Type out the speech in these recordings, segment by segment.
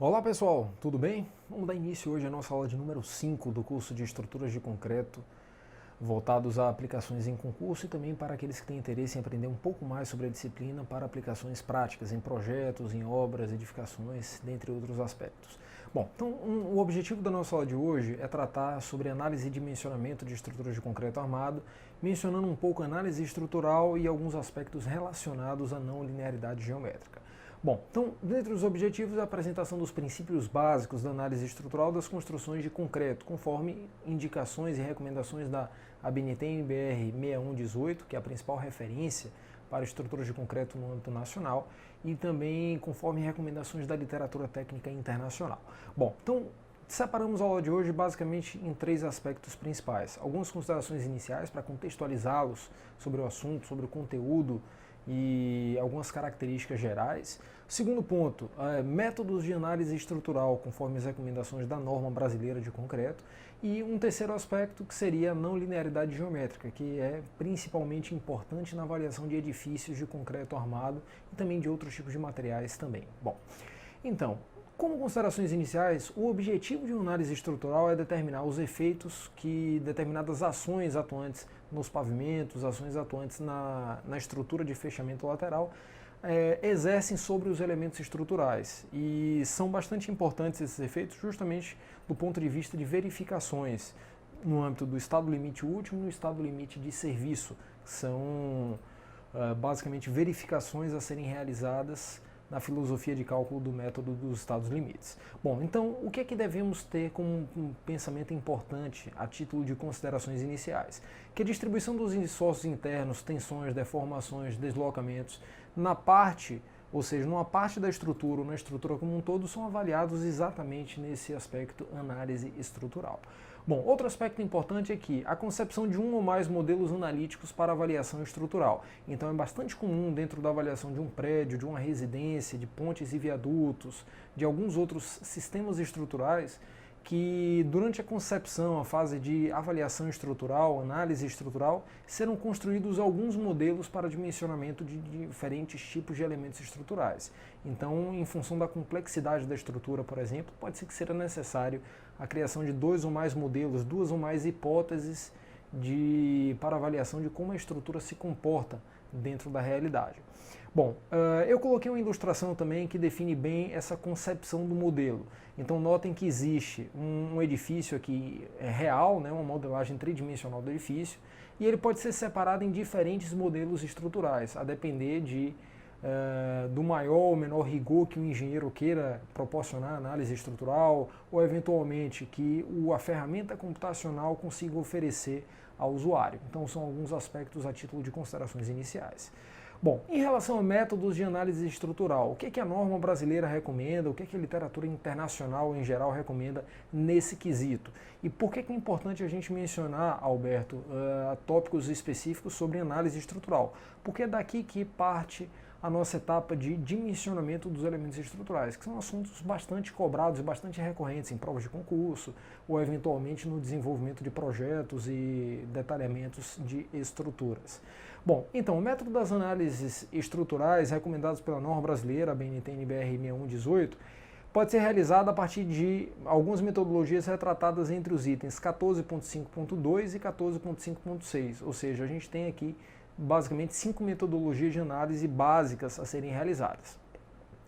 Olá pessoal, tudo bem? Vamos dar início hoje à nossa aula de número 5 do curso de Estruturas de Concreto, voltados a aplicações em concurso e também para aqueles que têm interesse em aprender um pouco mais sobre a disciplina para aplicações práticas em projetos, em obras, edificações, dentre outros aspectos. Bom, então o objetivo da nossa aula de hoje é tratar sobre análise e dimensionamento de estruturas de concreto armado, mencionando um pouco análise estrutural e alguns aspectos relacionados à não linearidade geométrica. Bom, então, dentre os objetivos, a apresentação dos princípios básicos da análise estrutural das construções de concreto, conforme indicações e recomendações da ABNT NBR 6118, que é a principal referência para estruturas de concreto no âmbito nacional, e também conforme recomendações da literatura técnica internacional. Bom, então, separamos a aula de hoje basicamente em três aspectos principais. Algumas considerações iniciais para contextualizá-los sobre o assunto, sobre o conteúdo e algumas características gerais. Segundo ponto, métodos de análise estrutural conforme as recomendações da norma brasileira de concreto. E um terceiro aspecto que seria a não linearidade geométrica, que é principalmente importante na avaliação de edifícios de concreto armado e também de outros tipos de materiais também. Bom, então, como considerações iniciais, o objetivo de uma análise estrutural é determinar os efeitos que determinadas ações atuantes nos pavimentos, ações atuantes na estrutura de fechamento lateral, exercem sobre os elementos estruturais. E são bastante importantes esses efeitos justamente do ponto de vista de verificações no âmbito do estado limite último e no estado limite de serviço. São basicamente verificações a serem realizadas na filosofia de cálculo do método dos estados limites. Bom, então o que é que devemos ter como um pensamento importante a título de considerações iniciais? Que a distribuição dos esforços internos, tensões, deformações, deslocamentos, na parte, ou seja, numa parte da estrutura ou na estrutura como um todo, são avaliados exatamente nesse aspecto análise estrutural. Bom, outro aspecto importante é que a concepção de um ou mais modelos analíticos para avaliação estrutural. Então é bastante comum dentro da avaliação de um prédio, de uma residência, de pontes e viadutos, de alguns outros sistemas estruturais, que durante a concepção, a fase de avaliação estrutural, análise estrutural, serão construídos alguns modelos para dimensionamento de diferentes tipos de elementos estruturais. Então, em função da complexidade da estrutura, por exemplo, pode ser que seja necessário a criação de dois ou mais modelos, duas ou mais hipóteses para avaliação de como a estrutura se comporta dentro da realidade. Bom, eu coloquei uma ilustração também que define bem essa concepção do modelo. Então notem que existe um edifício aqui real, né, uma modelagem tridimensional do edifício, e ele pode ser separado em diferentes modelos estruturais, a depender do maior ou menor rigor que o engenheiro queira proporcionar à análise estrutural, ou eventualmente que a ferramenta computacional consiga oferecer ao usuário. Então são alguns aspectos a título de considerações iniciais. Bom, em relação a métodos de análise estrutural, o que a norma brasileira recomenda, o que a literatura internacional em geral recomenda nesse quesito? E por que é importante a gente mencionar, Alberto, tópicos específicos sobre análise estrutural? Porque é daqui que parte a nossa etapa de dimensionamento dos elementos estruturais, que são assuntos bastante cobrados e bastante recorrentes em provas de concurso, ou eventualmente no desenvolvimento de projetos e detalhamentos de estruturas. Bom, então, o método das análises estruturais recomendados pela norma brasileira, a BNT NBR 6118, pode ser realizado a partir de algumas metodologias retratadas entre os itens 14.5.2 e 14.5.6, ou seja, a gente tem aqui basicamente 5 metodologias de análise básicas a serem realizadas.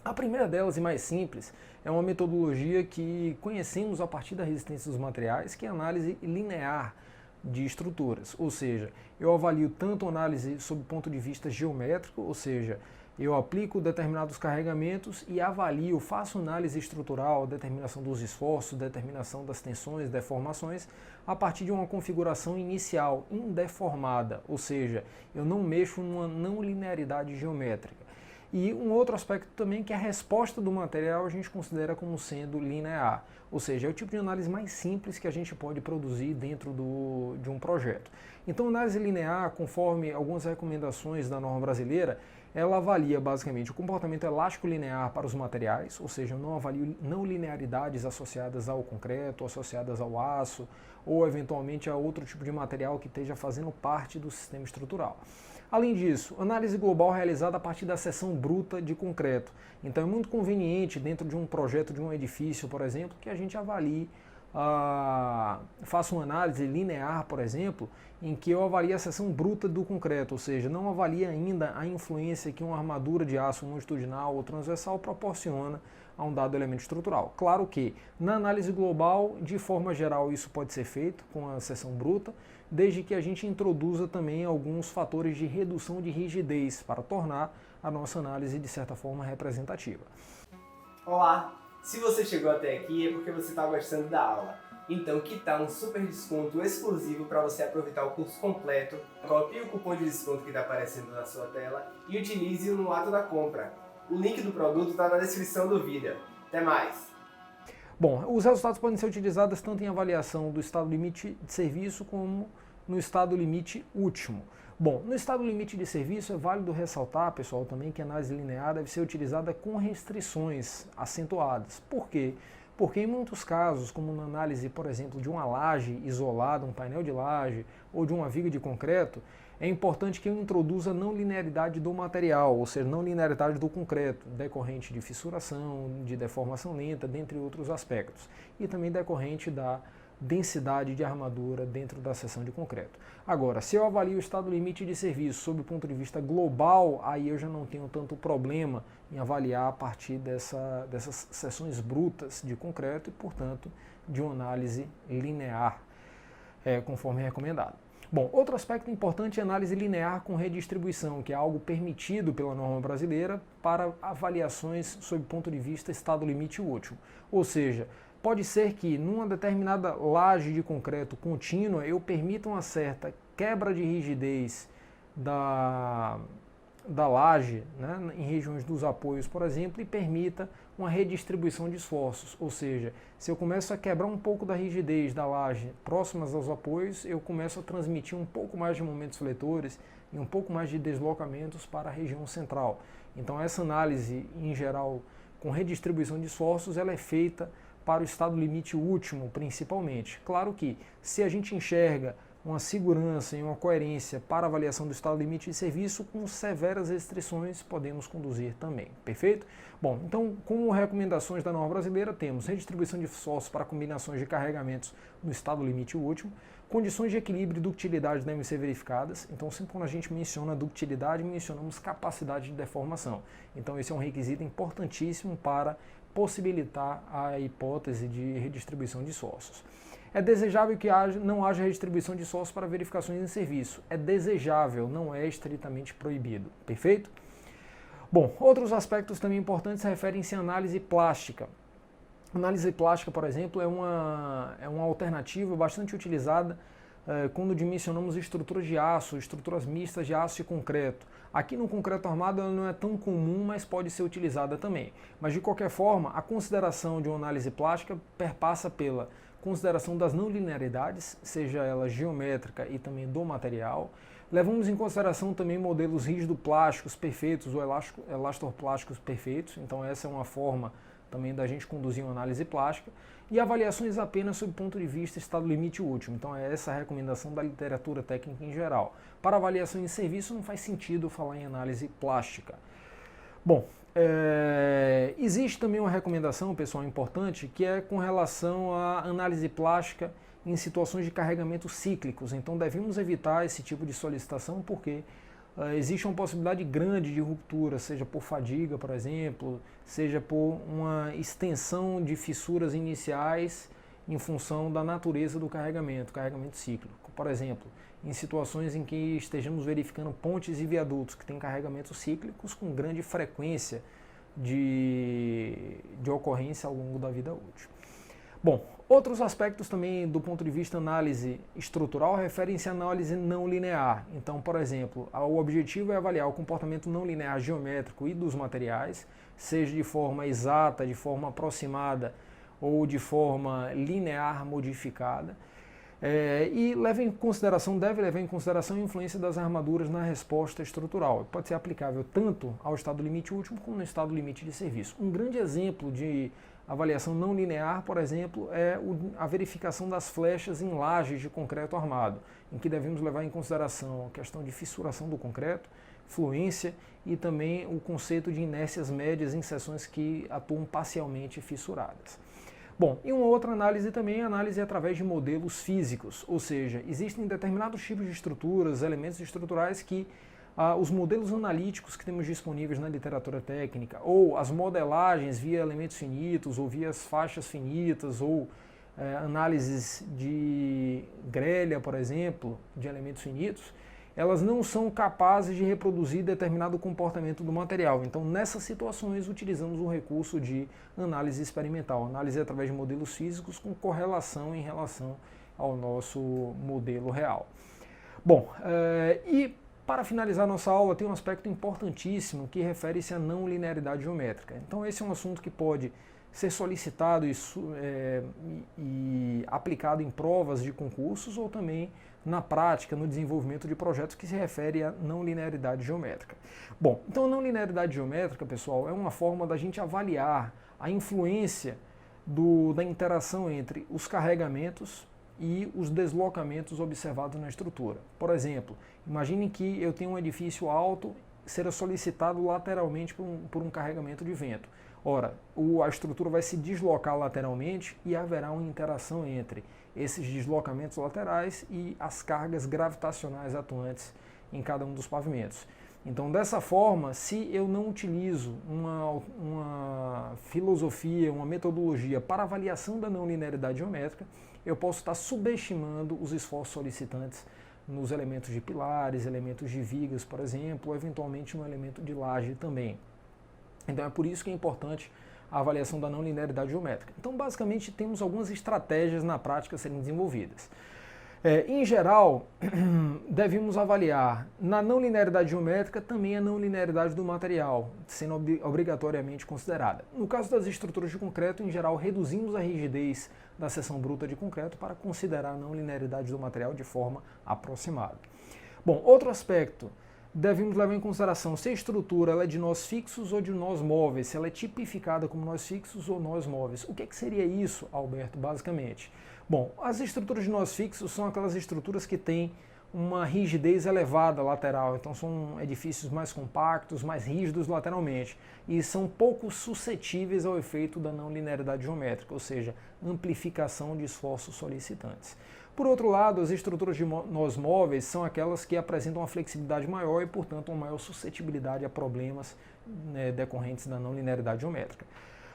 A primeira delas, e mais simples, é uma metodologia que conhecemos a partir da resistência dos materiais, que é a análise linear de estruturas, ou seja, eu avalio tanto a análise sob o ponto de vista geométrico, ou seja, eu aplico determinados carregamentos e avalio, faço análise estrutural, determinação dos esforços, determinação das tensões, deformações, a partir de uma configuração inicial indeformada, ou seja, eu não mexo numa não linearidade geométrica. E um outro aspecto também que a resposta do material a gente considera como sendo linear, ou seja, é o tipo de análise mais simples que a gente pode produzir dentro de um projeto. Então, a análise linear, conforme algumas recomendações da norma brasileira, ela avalia basicamente o comportamento elástico linear para os materiais, ou seja, não avalia não linearidades associadas ao concreto, associadas ao aço, ou eventualmente a outro tipo de material que esteja fazendo parte do sistema estrutural. Além disso, análise global realizada a partir da seção bruta de concreto. Então é muito conveniente dentro de um projeto de um edifício, por exemplo, que a gente avalie, faça uma análise linear, por exemplo, em que eu avalie a seção bruta do concreto, ou seja, não avalie ainda a influência que uma armadura de aço longitudinal ou transversal proporciona a um dado elemento estrutural. Claro que na análise global, de forma geral, isso pode ser feito com a seção bruta, desde que a gente introduza também alguns fatores de redução de rigidez para tornar a nossa análise de certa forma representativa. Olá! Se você chegou até aqui é porque você está gostando da aula. Então, que tal um super desconto exclusivo para você aproveitar o curso completo? Copie o cupom de desconto que está aparecendo na sua tela e utilize-o no ato da compra. O link do produto está na descrição do vídeo. Até mais! Bom, os resultados podem ser utilizados tanto em avaliação do estado limite de serviço como no estado limite último. Bom, no estado limite de serviço é válido ressaltar, pessoal, também que a análise linear deve ser utilizada com restrições acentuadas. Por quê? Porque em muitos casos, como na análise, por exemplo, de uma laje isolada, um painel de laje ou de uma viga de concreto, é importante que eu introduza não linearidade do material, ou seja, não linearidade do concreto, decorrente de fissuração, de deformação lenta, dentre outros aspectos, e também decorrente da densidade de armadura dentro da seção de concreto. Agora, se eu avalio o estado limite de serviço sob o ponto de vista global, aí eu já não tenho tanto problema em avaliar a partir dessas seções brutas de concreto e, portanto, de uma análise linear, conforme recomendado. Bom, outro aspecto importante é a análise linear com redistribuição, que é algo permitido pela norma brasileira para avaliações sob o ponto de vista estado limite último. Ou seja, pode ser que numa determinada laje de concreto contínua eu permita uma certa quebra de rigidez da laje, né, em regiões dos apoios, por exemplo, e permita uma redistribuição de esforços. Ou seja, se eu começo a quebrar um pouco da rigidez da laje próximas aos apoios, eu começo a transmitir um pouco mais de momentos fletores e um pouco mais de deslocamentos para a região central. Então essa análise, em geral, com redistribuição de esforços, ela é feita para o estado limite último, principalmente. Claro que, se a gente enxerga uma segurança e uma coerência para a avaliação do estado limite de serviço, com severas restrições podemos conduzir também, perfeito? Bom, então, como recomendações da norma brasileira, temos redistribuição de esforços para combinações de carregamentos no estado limite último, condições de equilíbrio e ductilidade devem ser verificadas, então sempre quando a gente menciona ductilidade, mencionamos capacidade de deformação. Então esse é um requisito importantíssimo para possibilitar a hipótese de redistribuição de esforços. É desejável que não haja redistribuição de esforços para verificações em serviço. É desejável, não é estritamente proibido. Perfeito? Bom, outros aspectos também importantes referem-se à análise plástica. Análise plástica, por exemplo, é uma alternativa bastante utilizada quando dimensionamos estruturas de aço, estruturas mistas de aço e concreto. Aqui no concreto armado ela não é tão comum, mas pode ser utilizada também. Mas de qualquer forma, a consideração de uma análise plástica perpassa pela consideração das não linearidades, seja ela geométrica e também do material. Levamos em consideração também modelos rígido-plásticos perfeitos ou elastoplásticos perfeitos, então essa é uma forma também da gente conduzir uma análise plástica, e avaliações apenas sob o ponto de vista estado limite último. Então é essa a recomendação da literatura técnica em geral. Para avaliação em serviço não faz sentido falar em análise plástica. Bom, existe também uma recomendação, pessoal, importante, que é com relação à análise plástica em situações de carregamento cíclicos. Então devemos evitar esse tipo de solicitação porque existe uma possibilidade grande de ruptura, seja por fadiga, por exemplo, seja por uma extensão de fissuras iniciais em função da natureza do carregamento cíclico. Por exemplo, em situações em que estejamos verificando pontes e viadutos que têm carregamentos cíclicos com grande frequência de ocorrência ao longo da vida útil. Bom, outros aspectos também do ponto de vista análise estrutural referem-se à análise não linear. Então, por exemplo, o objetivo é avaliar o comportamento não linear geométrico e dos materiais, seja de forma exata, de forma aproximada ou de forma linear modificada. E deve levar em consideração a influência das armaduras na resposta estrutural. Pode ser aplicável tanto ao estado limite último como no estado limite de serviço. Um grande exemplo de avaliação não linear, por exemplo, é a verificação das flechas em lajes de concreto armado, em que devemos levar em consideração a questão de fissuração do concreto, fluência e também o conceito de inércias médias em seções que atuam parcialmente fissuradas. Bom, e uma outra análise também é a análise através de modelos físicos, ou seja, existem determinados tipos de estruturas, elementos estruturais que os modelos analíticos que temos disponíveis na literatura técnica, ou as modelagens via elementos finitos, ou via faixas finitas, ou análises de grelha, por exemplo, de elementos finitos, elas não são capazes de reproduzir determinado comportamento do material. Então, nessas situações, utilizamos o recurso de análise experimental, análise através de modelos físicos com correlação em relação ao nosso modelo real. Bom, e para finalizar nossa aula, tem um aspecto importantíssimo que refere-se à não linearidade geométrica. Então, esse é um assunto que pode ser solicitado e aplicado em provas de concursos ou também na prática, no desenvolvimento de projetos que se refere à não linearidade geométrica. Bom, então a não linearidade geométrica, pessoal, é uma forma da gente avaliar a influência da interação entre os carregamentos e os deslocamentos observados na estrutura. Por exemplo, imagine que eu tenho um edifício alto será solicitado lateralmente por um carregamento de vento. Ora, a estrutura vai se deslocar lateralmente e haverá uma interação entre esses deslocamentos laterais e as cargas gravitacionais atuantes em cada um dos pavimentos. Então, dessa forma, se eu não utilizo uma filosofia, uma metodologia para avaliação da não linearidade geométrica, eu posso estar subestimando os esforços solicitantes nos elementos de pilares, elementos de vigas, por exemplo, ou eventualmente no elemento de laje também. Então é por isso que é importante a avaliação da não linearidade geométrica. Então, basicamente, temos algumas estratégias na prática a serem desenvolvidas. Em geral, devemos avaliar na não linearidade geométrica também a não linearidade do material, sendo obrigatoriamente considerada. No caso das estruturas de concreto, em geral, reduzimos a rigidez da seção bruta de concreto para considerar a não linearidade do material de forma aproximada. Bom, outro aspecto, devemos levar em consideração se a estrutura ela é de nós fixos ou de nós móveis, se ela é tipificada como nós fixos ou nós móveis. O que seria isso, Alberto, basicamente? Bom, as estruturas de nós fixos são aquelas estruturas que têm uma rigidez elevada lateral, então são edifícios mais compactos, mais rígidos lateralmente, e são pouco suscetíveis ao efeito da não linearidade geométrica, ou seja, amplificação de esforços solicitantes. Por outro lado, as estruturas de nós móveis são aquelas que apresentam uma flexibilidade maior e, portanto, uma maior suscetibilidade a problemas decorrentes da não linearidade geométrica.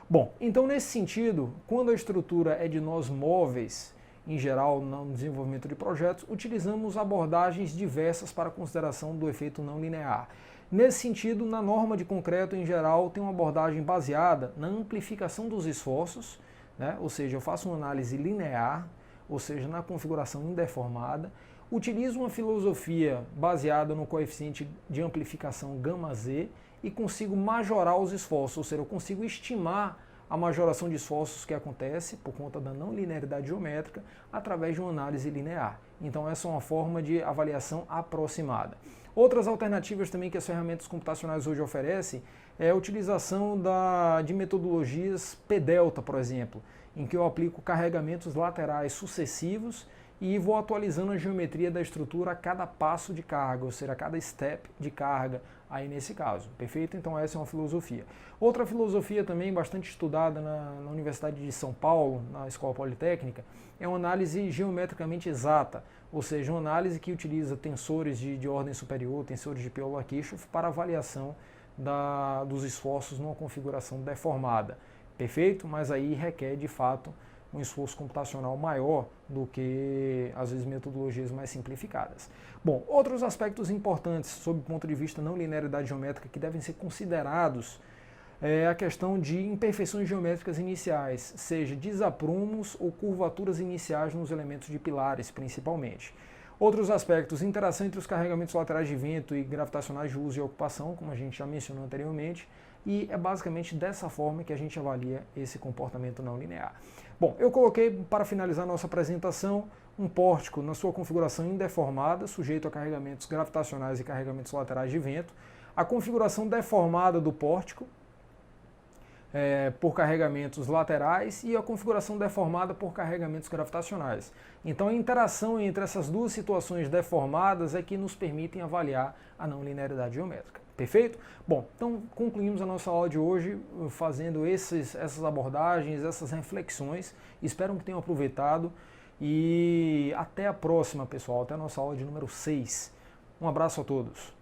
Bom, então nesse sentido, quando a estrutura é de nós móveis, em geral no desenvolvimento de projetos, utilizamos abordagens diversas para a consideração do efeito não linear. Nesse sentido, na norma de concreto, em geral, tem uma abordagem baseada na amplificação dos esforços, ou seja, eu faço uma análise linear, ou seja, na configuração indeformada, utilizo uma filosofia baseada no coeficiente de amplificação γz e consigo majorar os esforços, ou seja, eu consigo estimar a majoração de esforços que acontece por conta da não linearidade geométrica através de uma análise linear. Então essa é uma forma de avaliação aproximada. Outras alternativas também que as ferramentas computacionais hoje oferecem é a utilização de metodologias P-delta, por exemplo, em que eu aplico carregamentos laterais sucessivos e vou atualizando a geometria da estrutura a cada passo de carga, ou seja, a cada step de carga, aí nesse caso, perfeito? Então essa é uma filosofia. Outra filosofia também bastante estudada na Universidade de São Paulo, na Escola Politécnica, é uma análise geometricamente exata, ou seja, uma análise que utiliza tensores de ordem superior, tensores de Euler-Kirchhoff, para avaliação dos esforços numa configuração deformada. Perfeito? Mas aí requer, de fato, um esforço computacional maior do que, às vezes, metodologias mais simplificadas. Bom, outros aspectos importantes sob o ponto de vista não linearidade geométrica que devem ser considerados é a questão de imperfeições geométricas iniciais, seja desaprumos ou curvaturas iniciais nos elementos de pilares, principalmente. Outros aspectos, interação entre os carregamentos laterais de vento e gravitacionais de uso e ocupação, como a gente já mencionou anteriormente, e é basicamente dessa forma que a gente avalia esse comportamento não linear. Bom, eu coloquei para finalizar nossa apresentação um pórtico na sua configuração indeformada, sujeito a carregamentos gravitacionais e carregamentos laterais de vento, a configuração deformada do pórtico por carregamentos laterais e a configuração deformada por carregamentos gravitacionais. Então a interação entre essas duas situações deformadas é que nos permitem avaliar a não linearidade geométrica. Perfeito? Bom, então concluímos a nossa aula de hoje fazendo essas abordagens, essas reflexões. Espero que tenham aproveitado e até a próxima, pessoal. Até a nossa aula de número 6. Um abraço a todos.